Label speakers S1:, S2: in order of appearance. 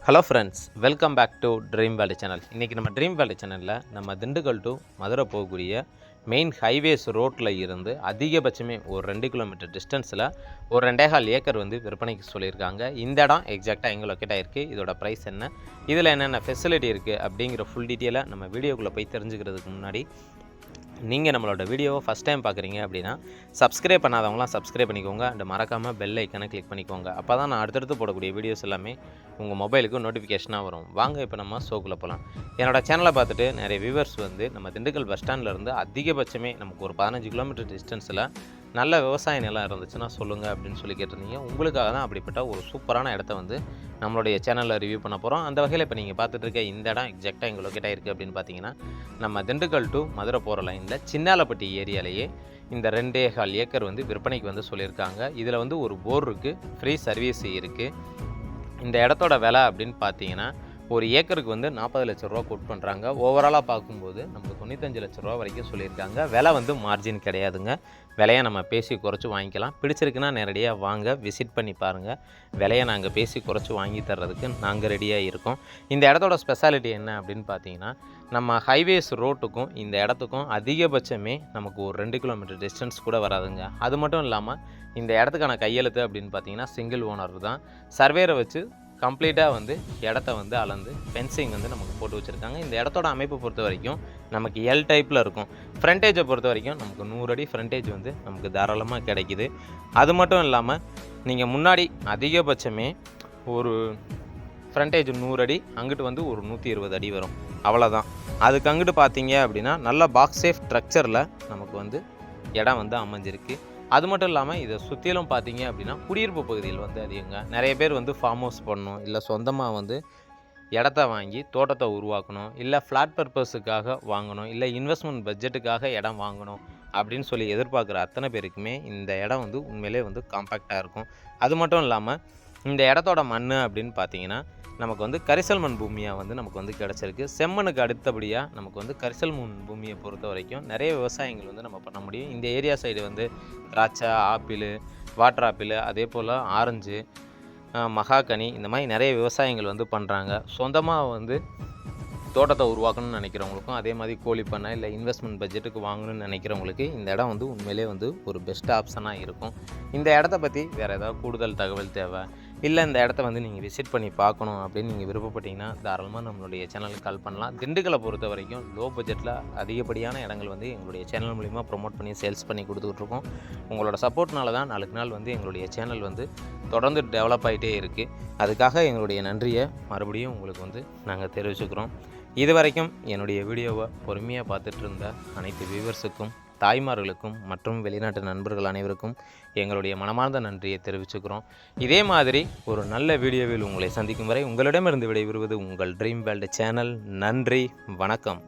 S1: Hello friends, welcome back to dream world channel. இன்றைக்கி நம்ம dream world சேனலில் நம்ம திண்டுக்கல் டு மதுரை போகக்கூடிய மெயின் ஹைவேஸ் ரோட்டில் இருந்து அதிகபட்சமே ஒரு 2 கிலோமீட்டர் டிஸ்டன்ஸில் ஒரு 2.25 ஏக்கர் வந்து விற்பனைக்கு சொல்லியிருக்காங்க. இந்த இடம் எக்ஸாக்டாக எங்கே லொக்கேட் ஆகிருக்கு, இதோட ப்ரைஸ் என்ன, இதில் என்னென்ன ஃபெசிலிட்டி இருக்குது அப்படிங்கிற ஃபுல் டீட்டெயிலை நம்ம வீடியோக்குள்ளே போய் தெரிஞ்சுக்கிறதுக்கு முன்னாடி நீங்கள் நம்மளோட வீடியோவை ஃபஸ்ட் டைம் பார்க்குறீங்க அப்படின்னா சப்ஸ்கிரைப் பண்ணாதவங்களாம் சப்ஸ்கிரைப் பண்ணிக்கோங்க. அண்ட் மறக்காமல் பெல் ஐக்கனை கிளிக் பண்ணிக்கோங்க. அப்போ தான் நான் அடுத்தடுத்து போடக்கூடிய வீடியோஸ் எல்லாமே உங்கள் மொபைலுக்கு நோட்டிஃபிகேஷனாக வரும். வாங்க இப்போ நம்ம ஷோக்குள்ளே போகலாம். என்னோட சேனலை பார்த்துட்டு நிறைய வியூவர்ஸ் வந்து நம்ம திண்டுக்கல் பஸ் ஸ்டாண்ட்லேருந்து அதிகபட்சமே நமக்கு ஒரு 15 கிலோமீட்டர் டிஸ்டன்ஸில் நல்ல விவசாய நிலம் இருந்துச்சுன்னா சொல்லுங்கள் அப்படின்னு சொல்லி கேட்டிருந்தீங்க. உங்களுக்காக தான் அப்படிப்பட்ட ஒரு சூப்பரான இடத்த வந்து நம்மளுடைய சேனலில் ரிவ்யூ பண்ண போகிறோம். அந்த வகையில் இப்போ நீங்கள் பார்த்துட்டு இருக்க இந்த இடம் எக்ஸாக்டாக எங்கே லொக்கேட் ஆகிருக்கு அப்படின்னு பார்த்தீங்கன்னா, நம்ம திண்டுக்கல் டு மதுரை போகிற லைனில் சின்னாலப்பட்டி ஏரியாலேயே இந்த 2.25 ஏக்கர் வந்து விற்பனைக்கு வந்து சொல்லியிருக்காங்க. இதில் வந்து ஒரு போர் இருக்குது, ஃப்ரீ சர்வீஸ் இருக்குது. இந்த இடத்தோட விலை அப்படின்னு பார்த்தீங்கன்னா ஒரு ஏக்கருக்கு வந்து 40 லட்ச ரூபா கோட் பண்ணுறாங்க. ஓவராலாக பார்க்கும்போது நமக்கு 95 லட்ச ரூபா வரைக்கும் சொல்லியிருக்காங்க. விலை வந்து மார்ஜின் கிடையாதுங்க. விலையை நம்ம பேசி குறைச்சி வாங்கிக்கலாம். பிடிச்சிருக்குன்னா நேரடியாக வாங்க, விசிட் பண்ணி பாருங்கள். விலையை நாங்கள் பேசி குறைச்சி வாங்கி தர்றதுக்கு நாங்கள் ரெடியாக இருக்கோம். இந்த இடத்தோட ஸ்பெஷாலிட்டி என்ன அப்படின்னு பார்த்தீங்கன்னா, நம்ம ஹைவேஸ் ரோட்டுக்கும் இந்த இடத்துக்கும் அதிகபட்சமே நமக்கு ஒரு 2 கிலோமீட்டர் டிஸ்டன்ஸ் கூட வராதுங்க. அது மட்டும் இல்லாமல் இந்த இடத்துக்கான கையெழுத்து அப்படின்னு பார்த்தீங்கன்னா சிங்கிள் ஓனர் தான். சர்வேரை வச்சு கம்ப்ளீட்டாக வந்து இடத்த வந்து அளந்து ஃபென்சிங் வந்து நமக்கு போட்டு வச்சுருக்காங்க. இந்த இடத்தோட அமைப்பை பொறுத்த வரைக்கும் நமக்கு எல் டைப்பில் இருக்கும். ஃப்ரண்டேஜை பொறுத்த வரைக்கும் நமக்கு 100 அடி ஃப்ரண்டேஜ் வந்து நமக்கு தாராளமாக கிடைக்கிது. அது மட்டும் இல்லாமல் நீங்கள் முன்னாடி அதிகபட்சமே ஒரு ஃப்ரண்டேஜ் 100 அடி, அங்கிட்டு வந்து ஒரு 120 அடி வரும், அவ்வளோதான். அதுக்கு அங்கிட்டு பார்த்தீங்க அப்படின்னா நல்ல பாக்ஸ் சேஃப் ஸ்ட்ரக்சரில் நமக்கு வந்து இடம் வந்து அமைஞ்சிருக்கு. அது மட்டும் இல்லாமல் இதை சுற்றிலும் பார்த்தீங்க அப்படின்னா குடியிருப்பு பகுதியில் வந்து அதிகங்க. நிறைய பேர் வந்து ஃபார்ம் ஹவுஸ் பண்ணணும், இல்லை சொந்தமாக வந்து இடத்த வாங்கி தோட்டத்தை உருவாக்கணும், இல்லை ஃப்ளாட் பர்பஸுக்காக வாங்கணும், இல்லை இன்வெஸ்ட்மெண்ட் பட்ஜெட்டுக்காக இடம் வாங்கணும் அப்படின்னு சொல்லி எதிர்பார்க்குற அத்தனை பேருக்குமே இந்த இடம் வந்து உண்மையிலே வந்து காம்பேக்டாக இருக்கும். அது மட்டும் இல்லாமல் இந்த இடத்தோட மண் அப்படின்னு பார்த்தீங்கன்னா நமக்கு வந்து கரிசல் மண் பூமியாக வந்து நமக்கு வந்து கிடச்சிருக்கு. செம்மண்ணுக்கு அடுத்தபடியாக நமக்கு வந்து கரிசல் மண் பூமியை பொறுத்த வரைக்கும் நிறைய விவசாயங்கள் வந்து நம்ம பண்ண முடியும். இந்த ஏரியா சைடு வந்து திராட்சை, ஆப்பிள், வாட்டர் ஆப்பிள், அதே போல் ஆரஞ்சு, மகாகனி, இந்த மாதிரி நிறைய விவசாயங்கள் வந்து பண்ணுறாங்க. சொந்தமாக வந்து தோட்டத்தை உருவாக்கணும்னு நினைக்கிறவங்களுக்கும், அதே மாதிரி கோழி பண்ணை இல்லை இன்வெஸ்ட்மெண்ட் பட்ஜெட்டுக்கு வாங்கணும்னு நினைக்கிறவங்களுக்கு இந்த இடம் வந்து உண்மையிலே வந்து ஒரு பெஸ்ட் ஆப்ஷனாக இருக்கும். இந்த இடத்த பற்றி வேறு ஏதாவது கூடுதல் தகவல் தேவை, இல்லை இந்த இடத்த வந்து நீங்கள் விசிட் பண்ணி பார்க்கணும் அப்படின்னு நீங்கள் விருப்பப்பட்டீங்கன்னா தாராளமாக நம்மளுடைய சேனலுக்கு கால் பண்ணலாம். திண்டுக்கலை பொறுத்த வரைக்கும் லோ பட்ஜெட்டில் அதிகப்படியான இடங்கள் வந்து எங்களுடைய சேனல் மூலிமா ப்ரொமோட் பண்ணி சேல்ஸ் பண்ணி கொடுத்துட்ருக்கோம். உங்களோட சப்போர்ட்னால தான் நாளுக்கு நாள் வந்து எங்களுடைய சேனல் வந்து தொடர்ந்து டெவலப் ஆகிட்டே இருக்குது. அதுக்காக எங்களுடைய நன்றியை மறுபடியும் உங்களுக்கு வந்து நாங்கள் தெரிவிச்சுக்கிறோம். இது வரைக்கும் என்னுடைய வீடியோவை பொறுமையாக பார்த்துட்டு இருந்த அனைத்து வியூவர்ஸுக்கும், தாய்மார்களுக்கும் மற்றும் வெளிநாட்டு நண்பர்கள் அனைவருக்கும் எங்களுடைய மனமார்ந்த நன்றியை தெரிவிச்சுக்கிறோம். இதே மாதிரி ஒரு நல்ல வீடியோவில் உங்களை சந்திக்கும் வரை உங்களிடமிருந்து விடைபெறுவது உங்கள் ட்ரீம் வேல்டு சேனல். நன்றி, வணக்கம்.